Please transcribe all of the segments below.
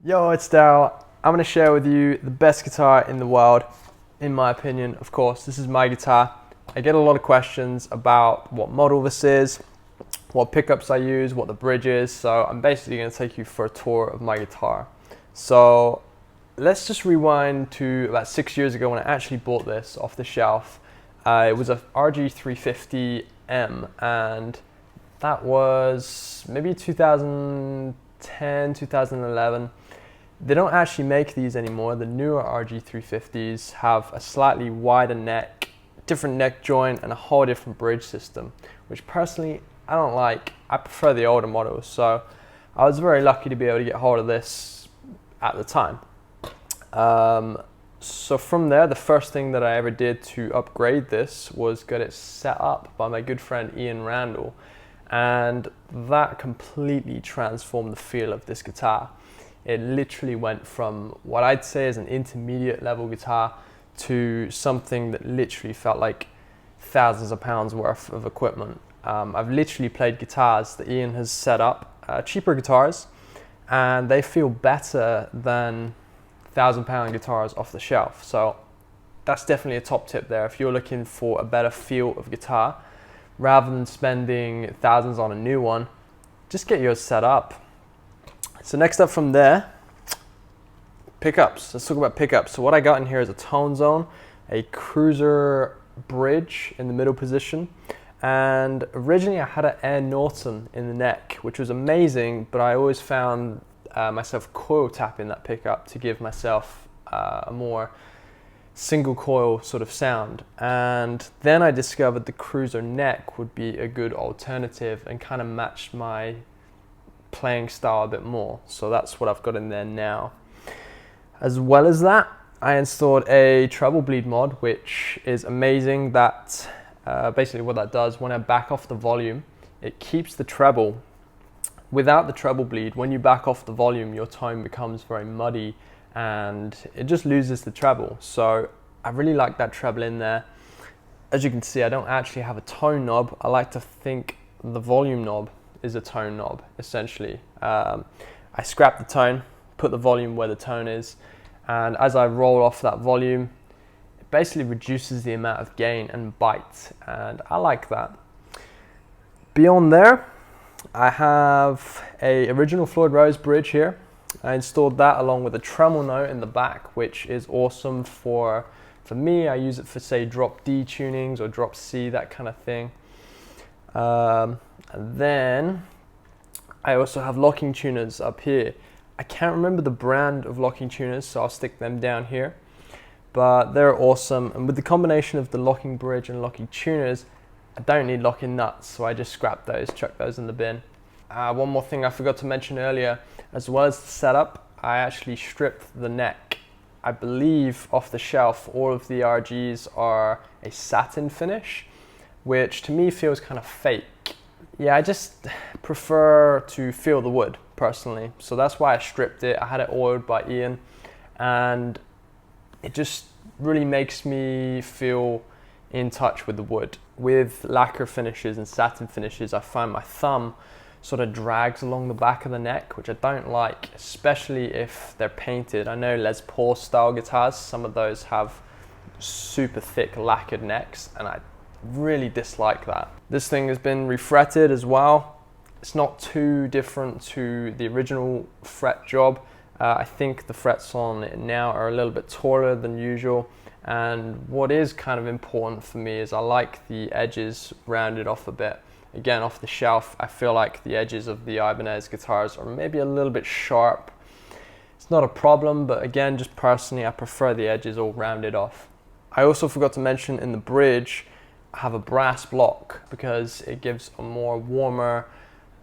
Yo, it's Darryl. I'm going to share with you the best guitar in the world, in my opinion. Of course, this is my guitar. I get a lot of questions about what model this is, what pickups I use, what the bridge is. So I'm basically going to take you for a tour of my guitar. So let's just rewind to about 6 years ago when I actually bought this off the shelf. It was a RG350M, and that was maybe 2010, 2011. They don't actually make these anymore. The newer RG350s have a slightly wider neck, different neck joint, and a whole different bridge system, which personally I don't like. I prefer the older models, so I was very lucky to be able to get hold of this at the time. So from there, the first thing that I ever did to upgrade this was get it set up by my good friend Ian Randall, and that completely transformed the feel of this guitar. It literally went from what I'd say is an intermediate level guitar to something that literally felt like thousands of pounds worth of equipment. I've literally played guitars that Ian has set up, cheaper guitars, and they feel better than £1,000 guitars off the shelf. So that's definitely a top tip there. If you're looking for a better feel of guitar, rather than spending thousands on a new one, just get yours set up. So next up from there, pickups. Let's talk about pickups. So what I got in here is a tone zone, a cruiser bridge in the middle position, and originally I had an Air Norton in the neck, which was amazing, but I always found myself coil tapping that pickup to give myself a more single coil sort of sound. And then I discovered the cruiser neck would be a good alternative and kind of matched my playing style a bit more. So that's what I've got in there now. As well as that, I installed a treble bleed mod, which is amazing. That basically what that does, when I back off the volume, it keeps the treble. Without the treble bleed, when you back off the volume, your tone becomes very muddy and it just loses the treble. So I really like that treble in there. As you can see, I don't actually have a tone knob. I like to think the volume knob is a tone knob, essentially. I scrap the tone, put the volume where the tone is, and as I roll off that volume, it basically reduces the amount of gain and bite, and I like that. Beyond there, I have a original Floyd Rose bridge here. I installed that along with a tremolo note in the back, which is awesome for me. I use it for, say, drop D tunings or drop C, that kind of thing. And then I also have locking tuners up here. I can't remember the brand of locking tuners, so I'll stick them down here. But they're awesome, and with the combination of the locking bridge and locking tuners, I don't need locking nuts, so I just scrap those, chuck those in the bin. One more thing I forgot to mention earlier, as well as the setup, I actually stripped the neck. I believe off the shelf all of the RGs are a satin finish, which to me feels kind of fake. Yeah, I just prefer to feel the wood personally, so that's why I stripped it. I had it oiled by Ian, and it just really makes me feel in touch with the wood. With lacquer finishes and satin finishes, I find my thumb sort of drags along the back of the neck, which I don't like, especially if they're painted. I know Les Paul style guitars, some of those have super thick lacquered necks, and I really dislike that. This thing has been refretted as well. It's not too different to the original fret job. I think the frets on it now are a little bit taller than usual, and what is kind of important for me is I like the edges rounded off a bit. Again, off the shelf, I feel like the edges of the Ibanez guitars are maybe a little bit sharp. It's not a problem, but again, just personally, I prefer the edges all rounded off. I also forgot to mention in the bridge, I have a brass block because it gives a more warmer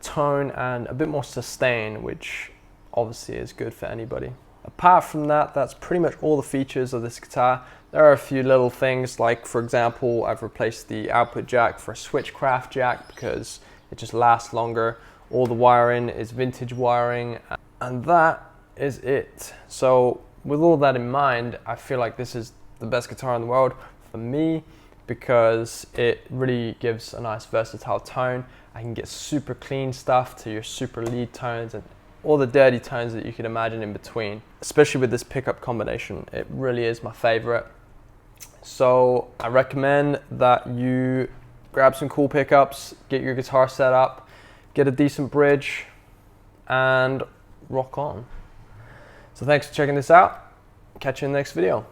tone and a bit more sustain, which obviously is good for anybody. Apart from that, that's pretty much all the features of this guitar. There are a few little things, like for example, I've replaced the output jack for a Switchcraft jack because it just lasts longer. All the wiring is vintage wiring, and that is it. So with all that in mind, I feel like this is the best guitar in the world for me because it really gives a nice versatile tone. I can get super clean stuff to your super lead tones, and all the dirty tones that you could imagine in between, especially with this pickup combination. It really is my favorite. So I recommend that you grab some cool pickups, get your guitar set up, get a decent bridge, and rock on. So thanks for checking this out. Catch you in the next video.